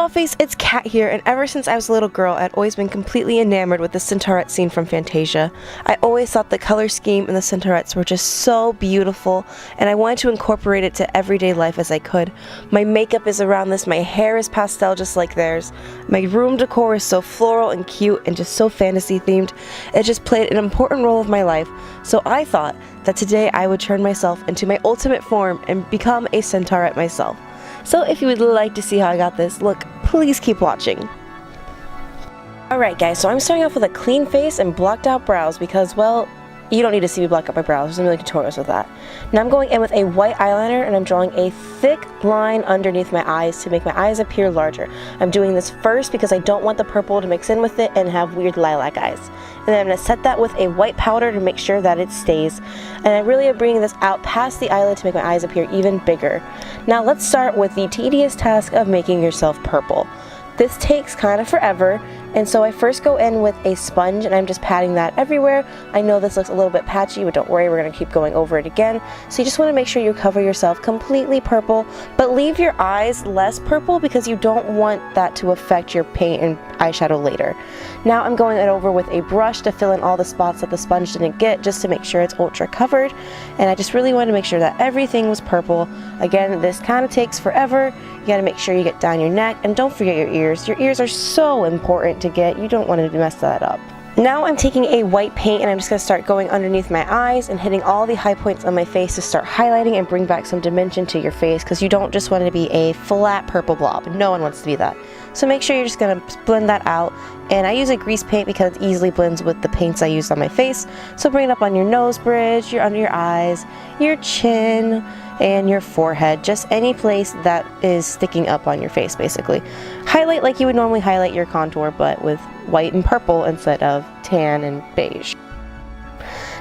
Dollface, it's Kat here, and ever since I was a little girl, I'd always been completely enamored with the Centaurette scene from Fantasia. I always thought the color scheme and the Centaurettes were just so beautiful, and I wanted to incorporate it to everyday life as I could. My makeup is around this, my hair is pastel just like theirs, my room decor is so floral and cute and just so fantasy themed. It just played an important role of my life, so I thought that today I would turn myself into my ultimate form and become a Centaurette myself. So if you would like to see how I got this look, please keep watching. Alright guys, so I'm starting off with a clean face and blocked out brows because, well, you don't need to see me block out my brows. There's some really tutorials with that. Now I'm going in with a white eyeliner and I'm drawing a thick line underneath my eyes to make my eyes appear larger. I'm doing this first because I don't want the purple to mix in with it and have weird lilac eyes. And then I'm going to set that with a white powder to make sure that it stays. And I really am bringing this out past the eyelid to make my eyes appear even bigger. Now let's start with the tedious task of making yourself purple. This takes kind of forever, and so I first go in with a sponge and I'm just patting that everywhere. I know this looks a little bit patchy, but don't worry, we're going to keep going over it again. So you just want to make sure you cover yourself completely purple, but leave your eyes less purple because you don't want that to affect your paint and eyeshadow later. Now I'm going it over with a brush to fill in all the spots that the sponge didn't get, just to make sure it's ultra covered, and I just really wanted to make sure that everything was purple. Again, this kind of takes forever. You got to make sure you get down your neck, and don't forget your ears. Your ears are so important to get. You don't want to mess that up. Now I'm taking a white paint and I'm just going to start going underneath my eyes and hitting all the high points on my face to start highlighting and bring back some dimension to your face, because you don't just want it to be a flat purple blob. No one wants to be that. So make sure you're just going to blend that out. And I use a grease paint because it easily blends with the paints I used on my face. So bring it up on your nose bridge, your under your eyes, your chin, and your forehead. Just any place that is sticking up on your face, basically. Highlight like you would normally highlight your contour, but with white and purple instead of tan and beige.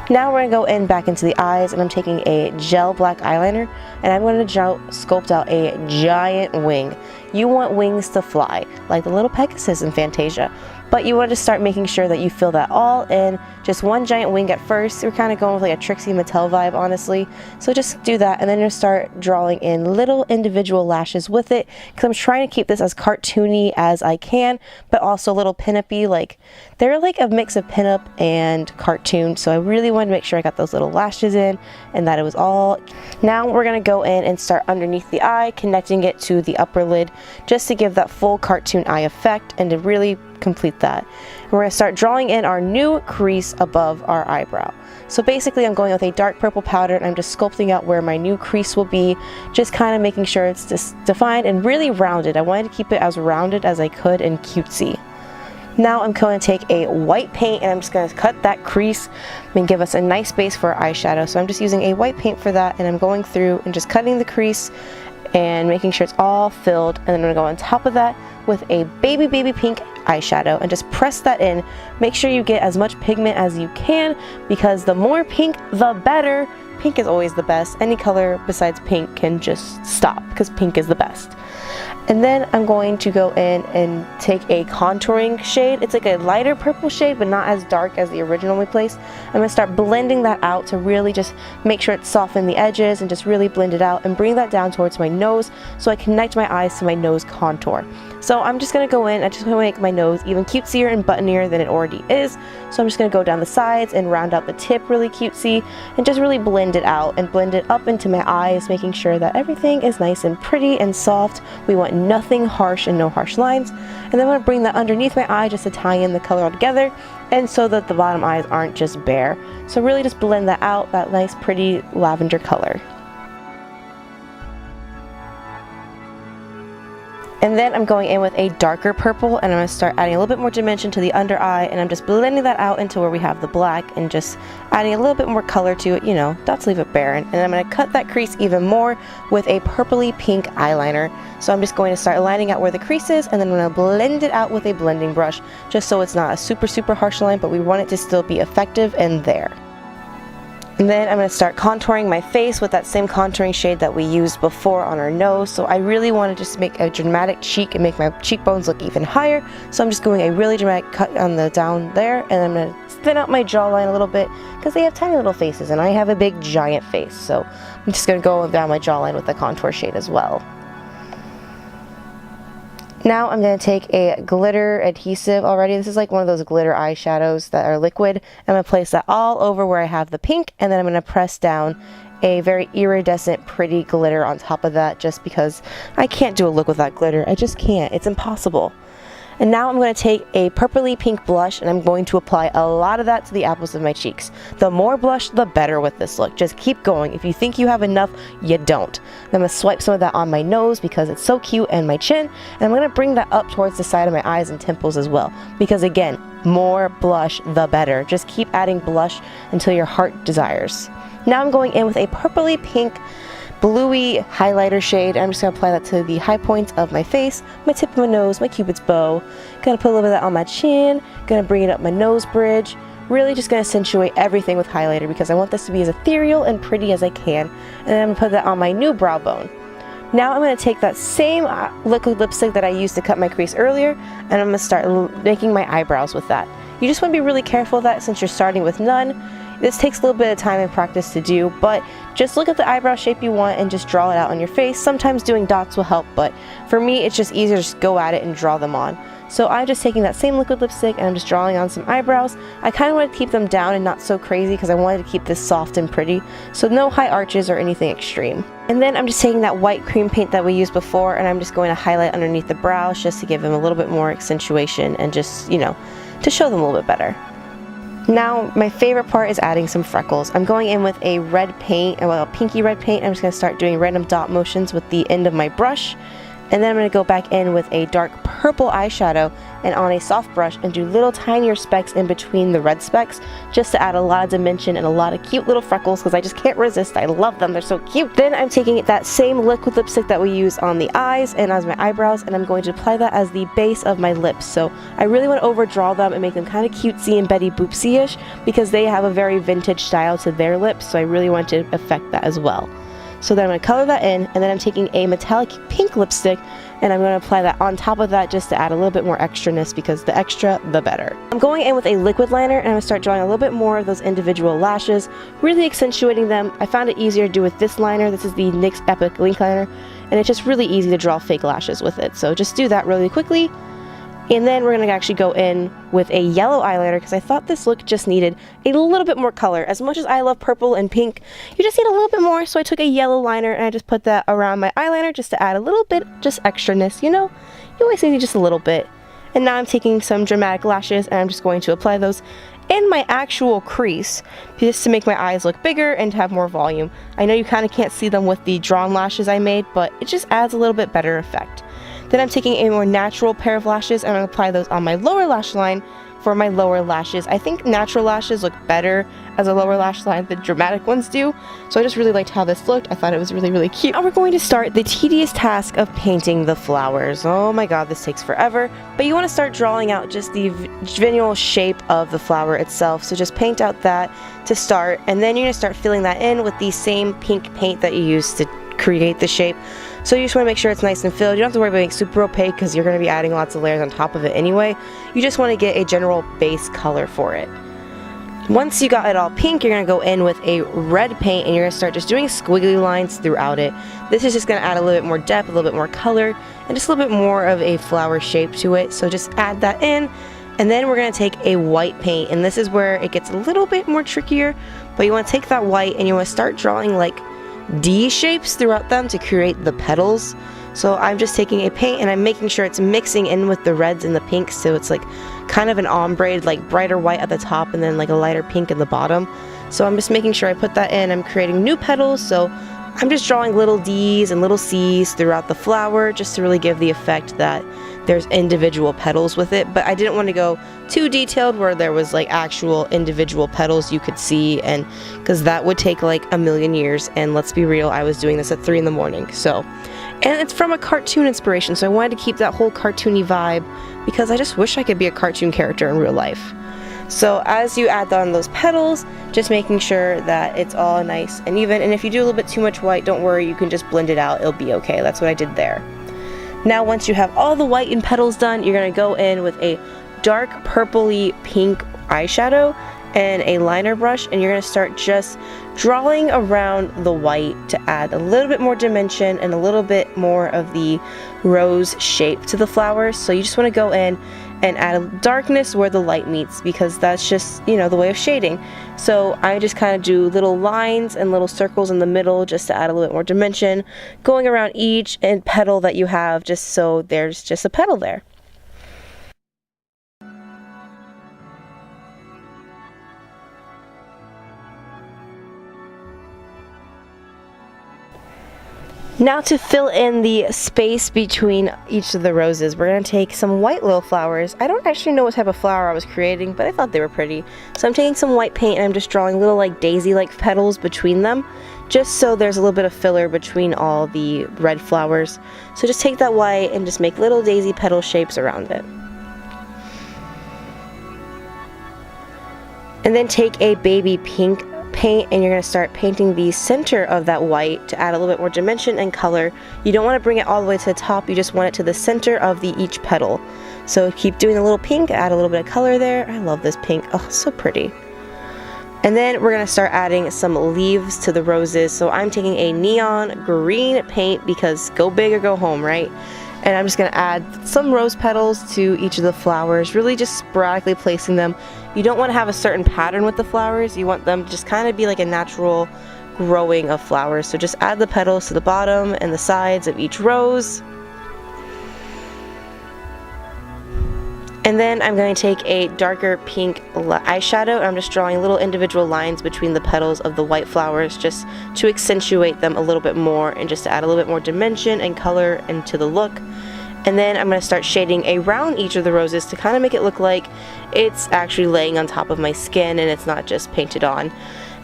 Now we're going to go in back into the eyes, and I'm taking a gel black eyeliner and I'm going to sculpt out a giant wing. You want wings to fly, like the little Pegasus in Fantasia. But you want to start making sure that you fill that all in. Just one giant wing at first. We're kind of going with like a Trixie Mattel vibe, honestly. So just do that, and then you'll start drawing in little individual lashes with it, because I'm trying to keep this as cartoony as I can, but also a little pin-up-y. Like, they're like a mix of pin-up and cartoon, so I really wanted to make sure I got those little lashes in and that it was all. Now we're going to go in and start underneath the eye, connecting it to the upper lid, just to give that full cartoon eye effect and to really complete that. And we're going to start drawing in our new crease above our eyebrow. So basically I'm going with a dark purple powder and I'm just sculpting out where my new crease will be, just kind of making sure it's just defined and really rounded. I wanted to keep it as rounded as I could and cutesy. Now I'm going to take a white paint and I'm just going to cut that crease and give us a nice base for our eyeshadow. So I'm just using a white paint for that, and I'm going through and just cutting the crease and making sure it's all filled, and then I'm going to go on top of that with a baby pink eyeshadow and just press that in. Make sure you get as much pigment as you can, because the more pink the better. Pink is always the best. Any color besides pink can just stop, because pink is the best. And then I'm going to go in and take a contouring shade. It's like a lighter purple shade, but not as dark as the original we placed. I'm going to start blending that out to really just make sure it's soften the edges and just really blend it out and bring that down towards my nose so I connect my eyes to my nose contour. So I'm just going to go in, I just want to make my nose even cutesier and buttonier than it already is. So I'm just going to go down the sides and round out the tip really cutesy and just really blend it out and blend it up into my eyes, making sure that everything is nice and pretty and soft. We want nothing harsh and no harsh lines. And then I'm going to bring that underneath my eye just to tie in the color all together, and so that the bottom eyes aren't just bare. So really just blend that out, that nice pretty lavender color. And then I'm going in with a darker purple and I'm going to start adding a little bit more dimension to the under eye, and I'm just blending that out into where we have the black and just adding a little bit more color to it, you know, not to leave it barren. And I'm going to cut that crease even more with a purpley pink eyeliner. So I'm just going to start lining out where the crease is, and then I'm going to blend it out with a blending brush, just so it's not a super harsh line, but we want it to still be effective and there. And then I'm going to start contouring my face with that same contouring shade that we used before on our nose. So I really want to just make a dramatic cheek and make my cheekbones look even higher. So I'm just going a really dramatic cut on the down there, and I'm going to thin out my jawline a little bit because they have tiny little faces and I have a big giant face. So I'm just going to go down my jawline with the contour shade as well. Now I'm going to take a glitter adhesive already. This is like one of those glitter eyeshadows that are liquid. I'm going to place that all over where I have the pink, and then I'm going to press down a very iridescent pretty glitter on top of that, just because I can't do a look without glitter. I just can't. It's impossible. And now I'm going to take a purpley pink blush, and I'm going to apply a lot of that to the apples of my cheeks. The more blush, the better with this look. Just keep going. If you think you have enough, you don't. I'm going to swipe some of that on my nose because it's so cute, and my chin, and I'm going to bring that up towards the side of my eyes and temples as well. Because again, more blush, the better. Just keep adding blush until your heart desires. Now I'm going in with a purpley pink bluey highlighter shade. I'm just going to apply that to the high points of my face, my tip of my nose, my cupid's bow. Gonna put a little bit of that on my chin, gonna bring it up my nose bridge. Really just gonna accentuate everything with highlighter because I want this to be as ethereal and pretty as I can. And then I'm gonna put that on my new brow bone. Now I'm going to take that same liquid lipstick that I used to cut my crease earlier, and I'm going to start making my eyebrows with that. You just want to be really careful of that since you're starting with none. This takes a little bit of time and practice to do, but just look at the eyebrow shape you want and just draw it out on your face. Sometimes doing dots will help, but for me it's just easier to just go at it and draw them on. So I'm just taking that same liquid lipstick and I'm just drawing on some eyebrows. I kind of want to keep them down and not so crazy because I wanted to keep this soft and pretty, so no high arches or anything extreme. And then I'm just taking that white cream paint that we used before, and I'm just going to highlight underneath the brows just to give them a little bit more accentuation and just, you know, to show them a little bit better. Now my favorite part is adding some freckles. I'm going in with a red paint, well, a pinky red paint. I'm just going to start doing random dot motions with the end of my brush. And then I'm going to go back in with a dark purple eyeshadow and on a soft brush and do little tinier specks in between the red specks just to add a lot of dimension and a lot of cute little freckles because I just can't resist. I love them. They're so cute. Then I'm taking that same liquid lipstick that we use on the eyes and as my eyebrows, and I'm going to apply that as the base of my lips. So I really want to overdraw them and make them kind of cutesy and Betty Boopsy-ish because they have a very vintage style to their lips, so I really want to affect that as well. So then I'm going to color that in, and then I'm taking a metallic pink lipstick and I'm going to apply that on top of that just to add a little bit more extraness because the extra, the better. I'm going in with a liquid liner and I'm going to start drawing a little bit more of those individual lashes, really accentuating them. I found it easier to do with this liner. This is the NYX Epic Link Liner, and it's just really easy to draw fake lashes with it. So just do that really quickly. And then we're going to actually go in with a yellow eyeliner because I thought this look just needed a little bit more color. As much as I love purple and pink, you just need a little bit more. So I took a yellow liner and I just put that around my eyeliner just to add a little bit, just extraness, you know? You always need just a little bit. And now I'm taking some dramatic lashes and I'm just going to apply those in my actual crease just to make my eyes look bigger and to have more volume. I know you kind of can't see them with the drawn lashes I made, but it just adds a little bit better effect. Then I'm taking a more natural pair of lashes and I'm going to apply those on my lower lash line for my lower lashes. I think natural lashes look better as a lower lash line than dramatic ones do, so I just really liked how this looked. I thought it was really, really cute. Now we're going to start the tedious task of painting the flowers. Oh my god, this takes forever, but you want to start drawing out just the general shape of the flower itself, so just paint out that to start, and then you're going to start filling that in with the same pink paint that you used to create the shape. So you just want to make sure it's nice and filled. You don't have to worry about being super opaque because you're going to be adding lots of layers on top of it anyway. You just want to get a general base color for it. Once you got it all pink, you're going to go in with a red paint and you're going to start just doing squiggly lines throughout it. This is just going to add a little bit more depth, a little bit more color, and just a little bit more of a flower shape to it. So just add that in. And then we're going to take a white paint, and this is where it gets a little bit more trickier, but you want to take that white and you want to start drawing like D shapes throughout them to create the petals. So I'm just taking a paint and I'm making sure it's mixing in with the reds and the pinks, so it's like kind of an ombre, like brighter white at the top and then like a lighter pink at the bottom. So I'm just making sure I put that in. I'm creating new petals, so I'm just drawing little D's and little C's throughout the flower just to really give the effect that there's individual petals with it. But I didn't want to go too detailed where there was like actual individual petals you could see, and because that would take like a million years, and let's be real, I was doing this at 3 in the morning. So, and it's from a cartoon inspiration, so I wanted to keep that whole cartoony vibe because I just wish I could be a cartoon character in real life. So as you add on those petals, just making sure that it's all nice and even, and if you do a little bit too much white, don't worry, you can just blend it out, it'll be okay. That's what I did there. Now once you have all the white and petals done, you're going to go in with a dark purpley pink eyeshadow, and a liner brush, and you're going to start just drawing around the white to add a little bit more dimension and a little bit more of the rose shape to the flowers. So you just want to go in and add a darkness where the light meets, because that's just, you know, the way of shading. So I just kind of do little lines and little circles in the middle just to add a little bit more dimension, going around each and petal that you have, just so there's just a petal there. Now to fill in the space between each of the roses, we're going to take some white little flowers. I don't actually know what type of flower I was creating, but I thought they were pretty. So I'm taking some white paint and I'm just drawing little like daisy-like petals between them, just so there's a little bit of filler between all the red flowers. So just take that white and just make little daisy petal shapes around it. And then take a baby pink paint and you're going to start painting the center of that white to add a little bit more dimension and color. You don't want to bring it all the way to the top, you just want it to the center of each petal. So keep doing a little pink, add a little bit of color there. I love this pink, oh so pretty. And then we're going to start adding some leaves to the roses. So I'm taking a neon green paint because go big or go home, right? And I'm just going to add some rose petals to each of the flowers, really just sporadically placing them. You don't want to have a certain pattern with the flowers, you want them to just kind of be like a natural growing of flowers. So just add the petals to the bottom and the sides of each rose. And then I'm going to take a darker pink eyeshadow and I'm just drawing little individual lines between the petals of the white flowers just to accentuate them a little bit more and just to add a little bit more dimension and color into the look. And then I'm going to start shading around each of the roses to kind of make it look like it's actually laying on top of my skin and it's not just painted on.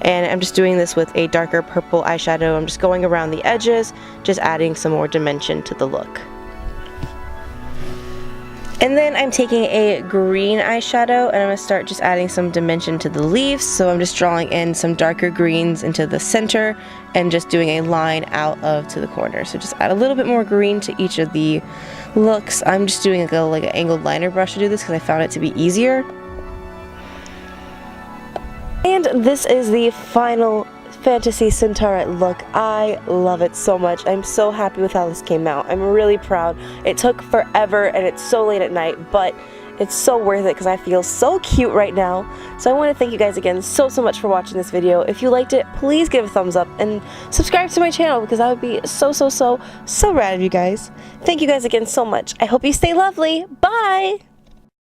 And I'm just doing this with a darker purple eyeshadow. I'm just going around the edges, just adding some more dimension to the look. And then I'm taking a green eyeshadow and I'm going to start just adding some dimension to the leaves. So I'm just drawing in some darker greens into the center and just doing a line out to the corner. So just add a little bit more green to each of the looks. I'm just doing like an angled liner brush to do this because I found it to be easier. And this is the final Fantasy Centaurette look. I love it so much. I'm so happy with how this came out. I'm really proud. It took forever and it's so late at night, but it's so worth it because I feel so cute right now. So I want to thank you guys again so much for watching this video. If you liked it, please give a thumbs up and subscribe to my channel because that would be so rad of you guys. Thank you guys again so much. I hope you stay lovely. Bye!